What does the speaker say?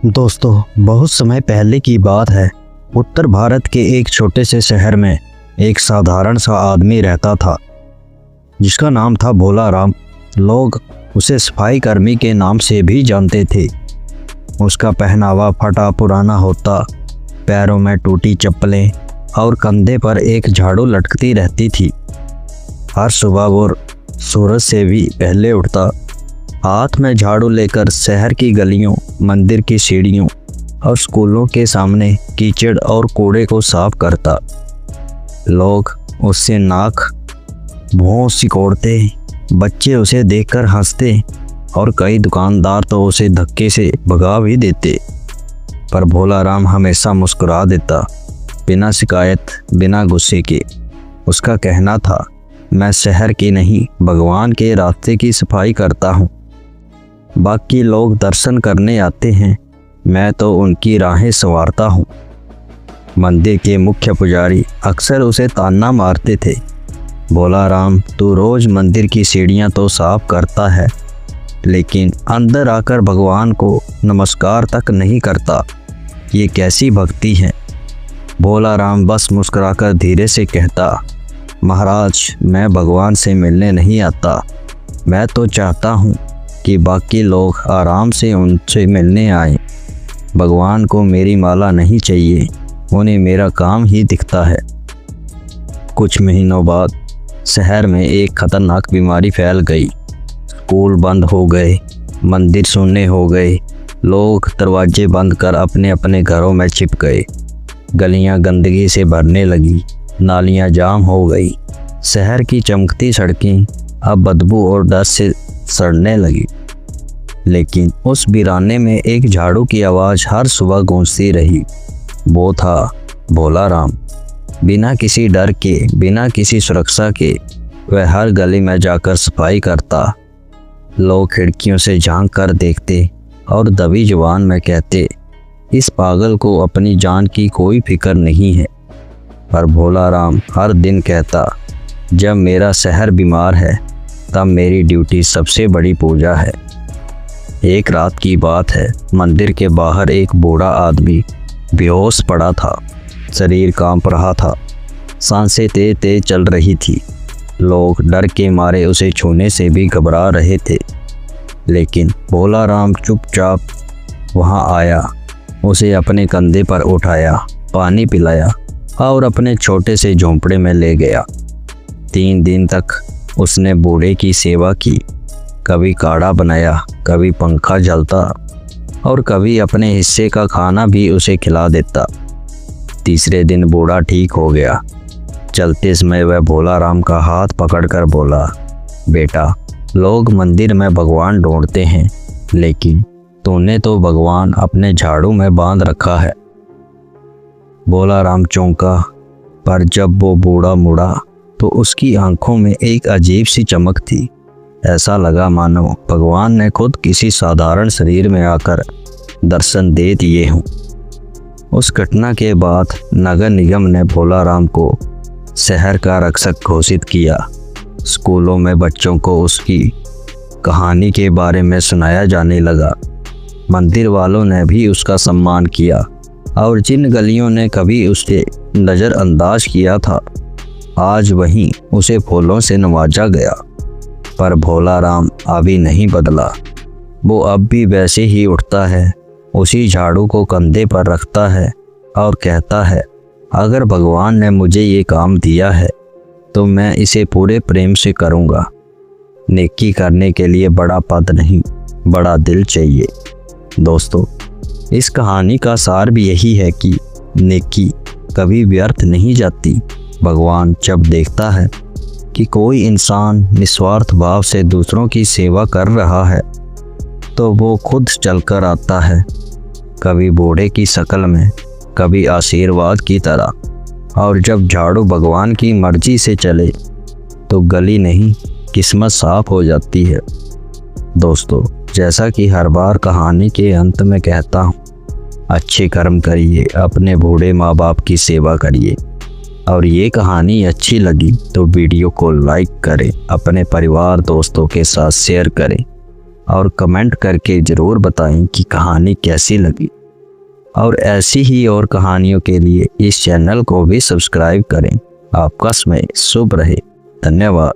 दोस्तों, बहुत समय पहले की बात है। उत्तर भारत के एक छोटे से शहर में एक साधारण सा आदमी रहता था जिसका नाम था भोला राम। लोग उसे सफाई कर्मी के नाम से भी जानते थे। उसका पहनावा फटा पुराना होता, पैरों में टूटी चप्पलें और कंधे पर एक झाड़ू लटकती रहती थी। हर सुबह वो सूरज से भी पहले उठता, हाथ में झाड़ू लेकर शहर की गलियों, मंदिर की सीढ़ियों और स्कूलों के सामने कीचड़ और कूड़े को साफ करता। लोग उससे नाक भौं सिकोड़ते, बच्चे उसे देखकर हंसते और कई दुकानदार तो उसे धक्के से भगा भी देते। पर भोला राम हमेशा मुस्कुरा देता, बिना शिकायत, बिना गुस्से के। उसका कहना था, मैं शहर की नहीं, भगवान के रास्ते की सफाई करता हूँ। बाकी लोग दर्शन करने आते हैं, मैं तो उनकी राहें संवारता हूँ। मंदिर के मुख्य पुजारी अक्सर उसे ताना मारते थे, भोला राम तू रोज मंदिर की सीढ़ियाँ तो साफ करता है, लेकिन अंदर आकर भगवान को नमस्कार तक नहीं करता। ये कैसी भक्ति है। भोला राम बस मुस्कुराकर धीरे से कहता, महाराज मैं भगवान से मिलने नहीं आता, मैं तो चाहता हूँ कि बाकी लोग आराम से उनसे मिलने आए। भगवान को मेरी माला नहीं चाहिए, उन्हें मेरा काम ही दिखता है। कुछ महीनों बाद शहर में एक खतरनाक बीमारी फैल गई। स्कूल बंद हो गए, मंदिर सुन्ने हो गए, लोग दरवाजे बंद कर अपने अपने घरों में छिप गए। गलियां गंदगी से भरने लगी, नालियां जाम हो गई। शहर की चमकती सड़कें अब बदबू और डस्ट से सड़ने लगी। लेकिन उस वीराने में एक झाड़ू की आवाज़ हर सुबह गूंजती रही। वो था भोला राम। बिना किसी डर के, बिना किसी सुरक्षा के वह हर गली में जाकर सफाई करता। लोग खिड़कियों से झांक कर देखते और दबी जुबान में कहते, इस पागल को अपनी जान की कोई फिक्र नहीं है। पर भोला राम हर दिन कहता, जब मेरा शहर बीमार है तब मेरी ड्यूटी सबसे बड़ी पूजा है। एक रात की बात है, मंदिर के बाहर एक बूढ़ा आदमी बेहोश पड़ा था। शरीर कांप रहा था, सांसें तेज तेज चल रही थी। लोग डर के मारे उसे छूने से भी घबरा रहे थे। लेकिन भोला राम चुपचाप वहां आया, उसे अपने कंधे पर उठाया, पानी पिलाया और अपने छोटे से झोंपड़े में ले गया। 3 दिन तक उसने बूढ़े की सेवा की। कभी काढ़ा बनाया, कभी पंखा जलता और कभी अपने हिस्से का खाना भी उसे खिला देता। तीसरे दिन बूढ़ा ठीक हो गया। चलते समय वह भोला राम का हाथ पकड़कर बोला, बेटा लोग मंदिर में भगवान ढूंढते हैं, लेकिन तूने तो भगवान अपने झाड़ू में बांध रखा है। भोला राम चौंका, पर जब वो बूढ़ा मुड़ा तो उसकी आंखों में एक अजीब सी चमक थी। ऐसा लगा मानो भगवान ने खुद किसी साधारण शरीर में आकर दर्शन दे दिए हों। उस घटना के बाद नगर निगम ने भोला राम को शहर का रक्षक घोषित किया। स्कूलों में बच्चों को उसकी कहानी के बारे में सुनाया जाने लगा। मंदिर वालों ने भी उसका सम्मान किया और जिन गलियों ने कभी उसे नज़रअंदाज किया था, आज वहीं उसे फूलों से नवाजा गया। पर भोला राम अभी नहीं बदला। वो अब भी वैसे ही उठता है, उसी झाड़ू को कंधे पर रखता है और कहता है, अगर भगवान ने मुझे ये काम दिया है तो मैं इसे पूरे प्रेम से करूँगा। नेकी करने के लिए बड़ा पद नहीं, बड़ा दिल चाहिए। दोस्तों, इस कहानी का सार भी यही है कि नेकी कभी व्यर्थ नहीं जाती। भगवान जब देखता है कि कोई इंसान निस्वार्थ भाव से दूसरों की सेवा कर रहा है तो वो खुद चलकर आता है, कभी बूढ़े की शक्ल में, कभी आशीर्वाद की तरह। और जब झाड़ू भगवान की मर्जी से चले तो गली नहीं, किस्मत साफ हो जाती है। दोस्तों, जैसा कि हर बार कहानी के अंत में कहता हूँ, अच्छे कर्म करिए, अपने बूढ़े माँ बाप की सेवा करिए। और ये कहानी अच्छी लगी तो वीडियो को लाइक करें, अपने परिवार दोस्तों के साथ शेयर करें और कमेंट करके ज़रूर बताएं कि कहानी कैसी लगी। और ऐसी ही और कहानियों के लिए इस चैनल को भी सब्सक्राइब करें। आपका समय शुभ रहे। धन्यवाद।